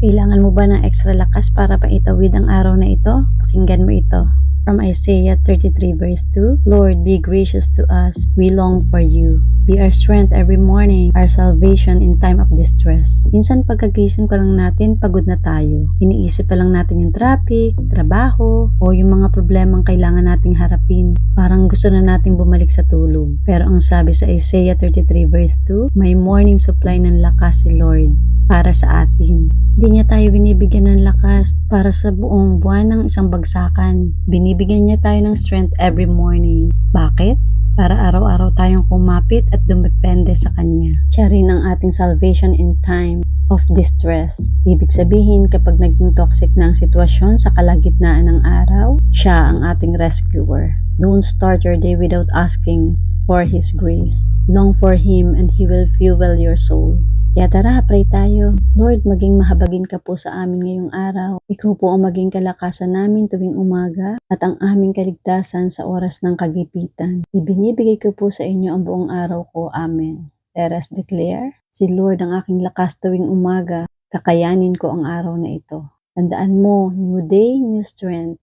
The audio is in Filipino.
Kailangan mo ba ng extra lakas para maitawid ang araw na ito? Pakinggan mo ito. From Isaiah 33 verse 2, Lord, be gracious to us. We long for you. Be our strength every morning, our salvation in time of distress. Minsan pagkagising pa lang natin, pagod na tayo. Iniisip pa lang natin yung traffic, trabaho, o yung mga problemang kailangan nating harapin. Parang gusto na nating bumalik sa tulog. Pero ang sabi sa Isaiah 33 verse 2, may morning supply ng lakas si Lord para sa atin. Hindi niya tayo binibigyan ng lakas para sa buong buwan ng isang bagsakan. Binibigyan niya tayo ng strength every morning. Bakit? Para araw-araw tayong kumapit at dumepende sa Kanya. Siya rin ang ating salvation in time of distress. Ibig sabihin, kapag naging toxic na ang sitwasyon sa kalagitnaan ng araw, siya ang ating rescuer. Don't start your day without asking for His grace. Long for Him and He will fuel your soul. Kaya tara, pray tayo. Lord, maging mahabagin ka po sa amin ngayong araw. Ikaw po ang maging kalakasan namin tuwing umaga at ang aming kaligtasan sa oras ng kagipitan. Ibinibigay ko po sa inyo ang buong araw ko. Amen. Let us declare, si Lord ang aking lakas tuwing umaga, kakayanin ko ang araw na ito. Tandaan mo, new day, new strength.